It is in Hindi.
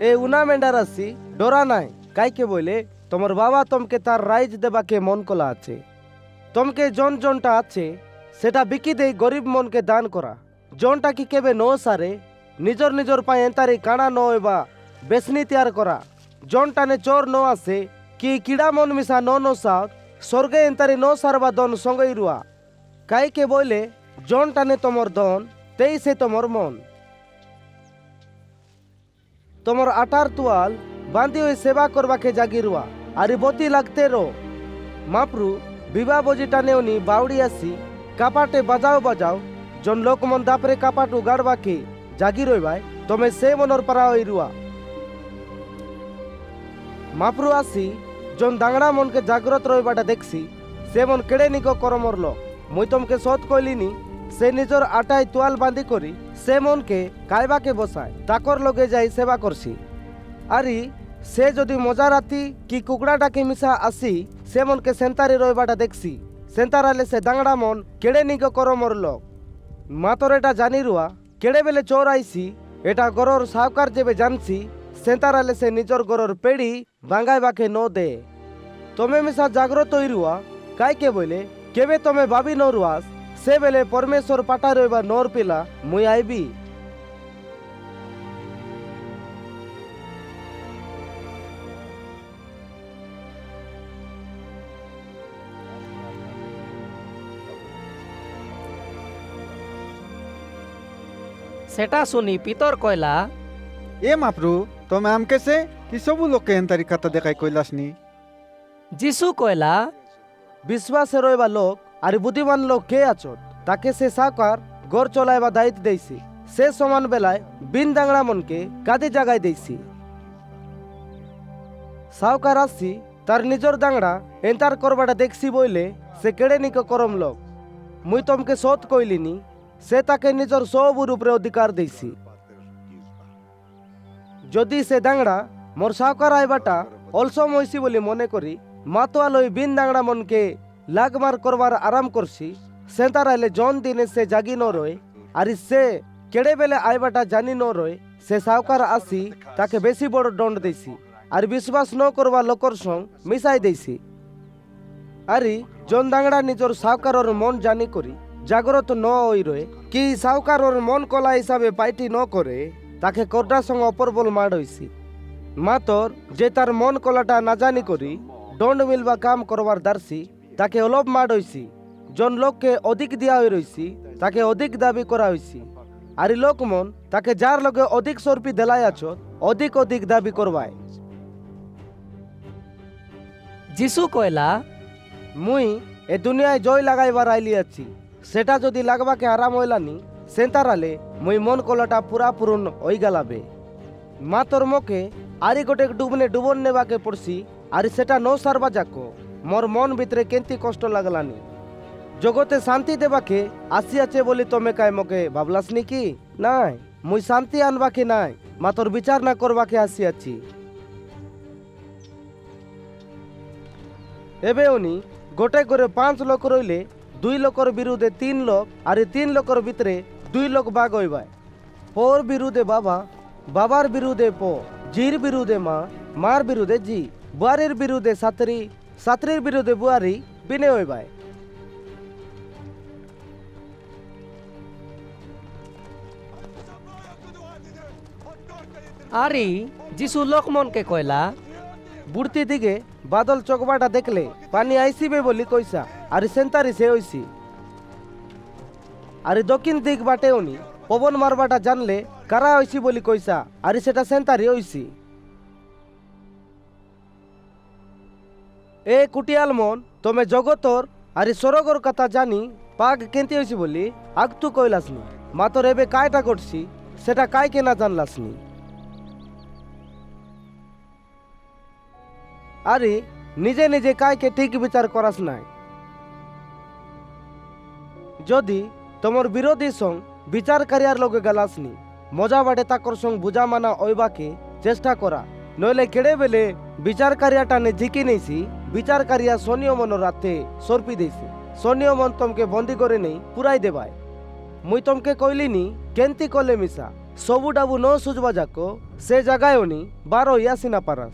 ए उना मेंढा राशि डरा नाई काई के बोले तुम्हार बाबा तुमके तार राइज देवा के मन कला आछे तुमके जन जनटा आछे सेटा बिकी दे गरीब मन के दान करा जनटा की केबे नो सारे निजर निजर पाए एंतारी काना नो एबा बेसनी तैयार करा जनटा ने चोर नो आसे कि कीड़ा मन मिसा नो साथ स्वर्गे एंतारी नो सारवा दन संगई रुआ काई के बोले जनटा ने तमर दन तेई से तमर मन तमर आटार तुआल बांधी हुई सेवा करवा के जागी रुआ आरी बती लगते रो मापरू विवाह बजी टाने उनी बावड़ी आसी कापाटे बजाओ बजाओ जन लोक मन दापरे कापाटू गाड़वा के जागी रोबाय तमे से मनर परा रुआ मापरू आसी जन दांगड़ा मन के जागृत रोबाटा देखसी से मन केड़े निको करमर लो मुई तुमके सत कहलिनी से निजर आटाई तुआल बांधी करी से मन के कायबा के बसाय ताकर लगे जाई सेवा करसी आरी से जदि मजा राती कि कुकड़ाटा के मिसा आसी से मन के सेंतारी रोबाटा देखसी सेंताराले से दांगड़ा मन केड़े निको करमर लो मातर एटा जानी रुआ केड़े बेले चोर आईसी एटा गरर सावकार जेबे जानसी सेंताराले से निजर गरर पेड़ी बांगाई बाके नो दे तमे मिसा जागृत होई रुआ काई के बोले केबे तमे भाभी नो रुआस से बेले परमेश्वर पाटा रोबा नोर पिला मुई आईबी सेटा सुनी पितर कहला ए मापरू तमे आमके से कि सबु लोग के एंतारी कथा देखाई कइलासनी जीसु कहला विश्वास रोबा लोग आरी बुद्धिमान लोग के आछो ताके से साकार गोर चलाइबा दायित्व देसी से समान बेलाय बिन दांगड़ा मन के कादी जगाई देसी सावकार आसी तार निजर दांगड़ा एंतार करबाटा देखसी बोले से केड़े निको करम लोग मुई तुमके सत कइलिनी से ताके निजर सब रूपरे अधिकार देसी जदि से दांगड़ा मोर सावकार आइबाटा अलसम होइसी बोली मने करी मातोआलई बिन दांगड़ा मन के लागमार करवार आराम करसी सेंतार आइले जौन दिने से जागी न रोए आरी से केड़े बेले आइबाटा जानी न रोए से सावकार आसी ताके बेसी बड़ दंड देसी आर विश्वास न करवा लोकर संग मिसाई देसी आरी जौन दांगड़ा निजर सावकार मन जानी करी जागृत न होई रोए कि सावकार मन कला हिसाबे पाइटी न करे ताके करडा संग अपरबल माड़ होइसी मातर जे तार मन कलाटा ना जानी करी दंड मिलवा काम करवार दारसी ताके अलप माड़ होइसी जन लोक के अधिक दिया होई रइसी ताके अधिक दाबी करा होइसी आरी लोक मन ताके जार लगे अधिक सरपी देलाई आछो अधिक अधिक दाबी करवाय जीसु कहला मुई ए दुनिया जय लागाइबार आइली आछि सेटा जदि लागबा के आराम होइलानी सेंताराले मुई मन कलाटा पूरा पूर्ण होई गलाबे मातर मोके आरी गोटे डुबने डुबन नेबा के पड़सी आरी सेटा नो सारबा जाको मोर मन भितरे केंती कष्ट लागलानी जगते शांति देबा के आसी आछे बोली तमे काय मोके भाबलासनी की नाई मुई शांति आनबा के नाई मातर विचार ना करबा के आसी आछि एबे उनी गोटे करे 5 लोक रइले 2 लोकर विरुद्धे 3 लोक आरी 3 लोकर भितरे 2 लोक बाग होइबाय पोर विरुद्धे बाबा बाबार विरुद्धे पो जीर विरुद्धे माँ मार विरुद्धे जी बुआरीर विरुद्धे सातरी सातरीर विरुद्धे बुआरी बिने होइबाय आरी जीसु लोकमन के कहला बुड़ती दिगे बादल चकबाटा देखले पानी आईसीबे बोली कइसा आरी सेंतारी से होइसी आरी दक्षिण दिग बाटे उनी पवन मारबाटा जानले कारा होइसी बोली कइसा आरी सेटा सेंतारी होइसी ए कुटियाल मन तमे जगतर आरी सरगर कथा जानी पाग केंती होइसी बोली आग तू कइलासनी मातर एबे कायटा करसी सेटा काय के ना जानलासनी आरी निजे निजे काय के ठीक विचार करास नाई जदि तमर विरोधी संग विचार करियार लगे गलासनी मजा बाटे ताकर संग बुझा माना ओइबा के चेष्टा करा नइले केड़े बेले विचार करियाटा ने जिकी नैसी विचार करिया सोनियो मन राते सरपी देसी सोनियो मन तमके बंदी करे नहीं पुराई देबाय मुई तमके कहलिनी केंती कले मिसा सबुडाबू न सुझवा जाको से जगायोनी बारो यासिना पारा